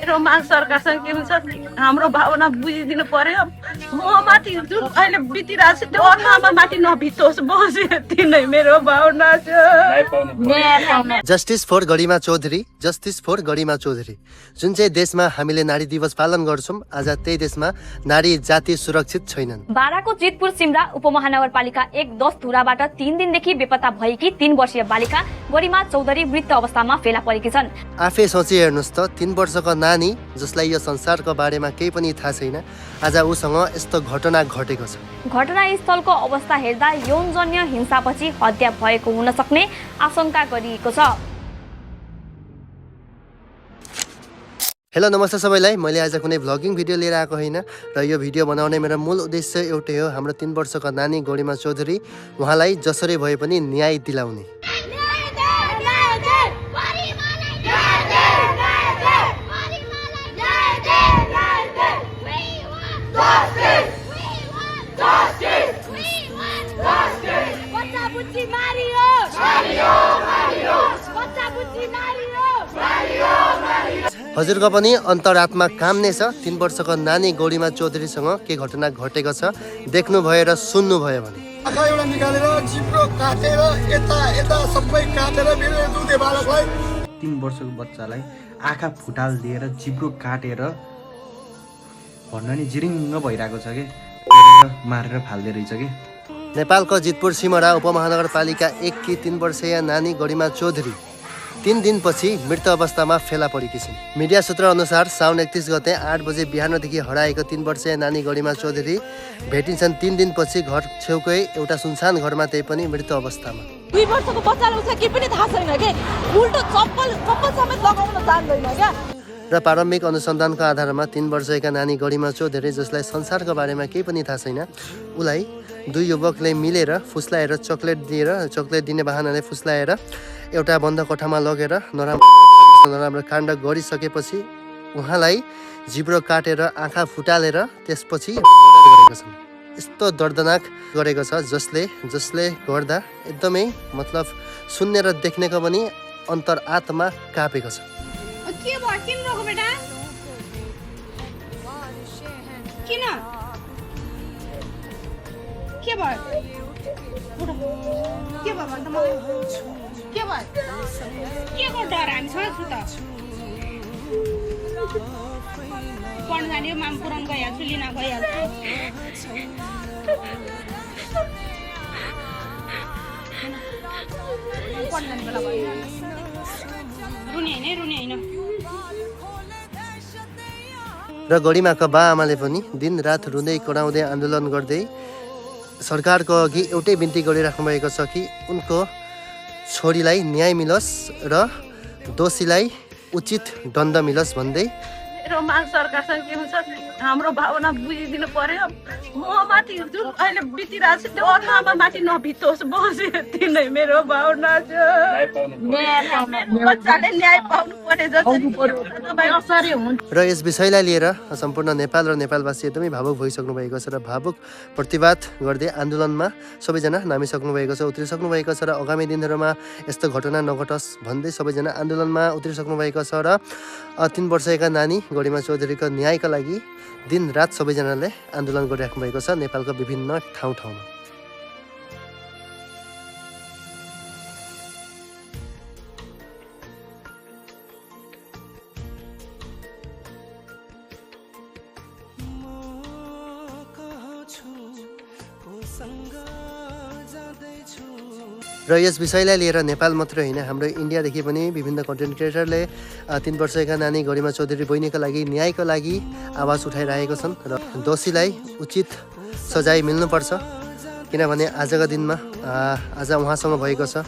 मेरो माग सरकारसँग के हुन्छ हाम्रो भावना बुझिदिनु पर्यो म माथि जुन अहिले बितिरहेको छ त्यो अनुहारमा माथि नभित्रोस् बस यति नै मेरो भावना छ justice for Garima Chaudhary justice for Garima Chaudhary जुन चाहिँ देशमा हामीले नारी दिवस पालन गर्छौं आज त्यही देशमा नारी जाति सुरक्षित छैनन्। बाराको जितपुर सिमरा उपमहानगरपालिका 1-10 धुराबाट 3 दिनदेखि बेपत्ता भएकी 3 वर्षीय बालिका गरिमा चौधरी मृत अवस्थामा फेला परेकी छन्। आफै सोची हेर्नुस् त 3 वर्षको नानी जसलाई यो संसारको बारेमा केही पनि थाहा छैन आज उसँग यस्तो घटना घटेको छ। घटनास्थलको अवस्था हेर्दा यौनजन्य हिंसापछि हत्या भएको हुन सक्ने आशंका गरिएको छ। हेलो नमस्ते सबैलाई, मैले आज कुनै भ्लगिङ भिडियो लिएर आएको होइन र यो भिडियो बनाउने मेरो मूल उद्देश्य एउटै हो, हाम्रो 3 वर्षको नानी गरिमा चौधरी उहाँलाई जसरी भए पनि न्याय दिलाउने। हजुरको पनि अन्तरात्मा काम्ने छ। 3 वर्षको नानी गरिमा चौधरीसँग के घटना घटेको छ देख्नु भयो र सुन्नु भयो भने आँखा एउटा निकालेर जिब्रो काटेर यता यता सबै काटेर मेरो दुधे बालकलाई 3 वर्षको बच्चालाई आँखा फुटाल दिएर जिब्रो काटेर भन्न नि जिरिङ्ग भइरहेको छ कि मारेर फाल्दै रहेछ कि। नेपालको जितपुर सिमरा उपमहानगरपालिका 1 की 3 वर्षीय नानी गरिमा चौधरी 3 दिनपछि मृत अवस्थामा फेला परेकी छिन्। मिडिया सूत्र अनुसार साउन 31 गते 8 बजे बिहानदेखि हराएको 3 वर्षीय नानी गरिमा चौधरी भेटिन्छन् 3 दिनपछि घर छेउकै एउटा सुनसान घरमा, त्यही पनि मृत अवस्थामा। 2 वर्षको बच्चाले उसलाई के पनि थाहा छैन के उल्टो चप्पल समेत लगाउन जान्दैन क्या। र प्रारम्भिक अनुसन्धानको आधारमा 3 वर्षका नानी गरिमा चौधरी जसलाई संसारको बारेमा केही पनि थाहा छैन उलाई 2 युवकले मिलेर फुस्लाएर चक्लेट दिने बहानाले फुस्लाएर एउटा बन्द कोठामा लगेर नराम्रो काण्ड गरिसकेपछि उहाँलाई जिब्रो काटेर आँखा फुटालेर त्यसपछि गरेका छन्। यस्तो दर्दनाक गरेको छ जसले गर्दा एकदमै मतलब सुन्ने र देख्नेको पनि अन्तरात्मा कापेको छ। के भयो किन रोको बेटा किन के भयो के भयो भन्दा मलाई के भयो के को डर हामी छ त पढ्न जाने माम पुरान गइहाल्छु लिन गइहाल्छु पढ्न जाने बेला भयो रुने हैन र गरिमाका बा आमाले पनि दिन रात रुँदै कराउँदै आन्दोलन गर्दै सरकारको अघि एउटै बिन्ती गरिराख्नु भएको छ कि उनको छोरीलाई न्याय मिलोस् र दोषीलाई उचित दण्ड मिलोस् भन्दै मेरो माग सरकारसँग के हुन्छ हाम्रो भावना बुझिदिनु पर्यो म माथि जुन अहिले बितिरहेको छ त्यो अनुहारमा माथि नभित्रोस् बस यति नै मेरो भावना छ। बच्चाले न्याय पाउनु पर्यो र यस विषयलाई लिएर सम्पूर्ण नेपाल र नेपालवासी एकदमै भावुक भइसक्नु भएको छ र भावुक प्रतिवाद गर्दै आन्दोलनमा सबैजना नामिसक्नु भएको छ, उत्रिसक्नु भएको छ र आगामी दिनहरूमा यस्तो घटना नघटोस् भन्दै सबैजना आन्दोलनमा उत्रिसक्नु भएको छ र 3 वर्षका नानी गरिमा चौधरीको न्यायका लागि दिन रात सबैजनाले आन्दोलन गरिराख्नु भएको छ नेपालको विभिन्न ठाउँमा। र यस विषयलाई लिएर नेपाल मात्र होइन हाम्रो इन्डियादेखि पनि विभिन्न कन्टेन्ट क्रिएटरले 3 वर्षका नानी गरिमा चौधरी बहिनीका लागि न्यायका लागि आवाज उठाइरहेका छन् र दोषीलाई उचित सजाय मिल्नुपर्छ किनभने आजका दिनमा आज उहाँसँग भएको छ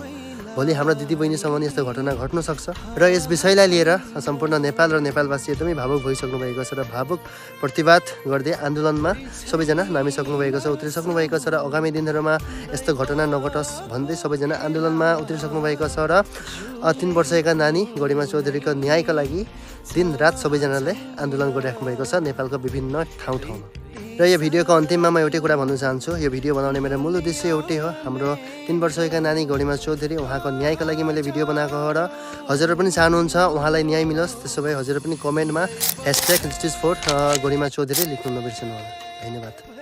भोलि हाम्रो दिदी बहिनीसँग पनि यस्तो घटना घट्न सक्छ र यस विषयलाई लिएर सम्पूर्ण नेपाल र नेपालवासी एकदमै भावुक भइसक्नु भएको छ र भावुक प्रतिवाद गर्दै आन्दोलनमा सबैजना नामिसक्नु भएको छ, उत्रिसक्नु भएको छ र आगामी दिनहरूमा यस्तो घटना नघटोस् भन्दै सबैजना आन्दोलनमा उत्रिसक्नु भएको छ र 3 वर्षका नानी गरिमा चौधरीको न्यायका लागि दिन रात सबैजनाले आन्दोलन गरिराख्नु भएको छ नेपालको विभिन्न ठाउँमा। र यो भिडियोको अन्तिममा म एउटै कुरा भन्न चाहन्छु, यो भिडियो बनाउने मेरो मूल उद्देश्य एउटै हो, हाम्रो 3 वर्षका नानी गरिमा चौधरी उहाँको न्यायको लागि मैले भिडियो बनाएको हो र हजुरहरू पनि चाहनुहुन्छ उहाँलाई न्याय मिलोस्, त्यसो भए हजुर पनि कमेन्टमा #justice for गरिमा चौधरी लेख्नु नबिर्सनु होला। धन्यवाद।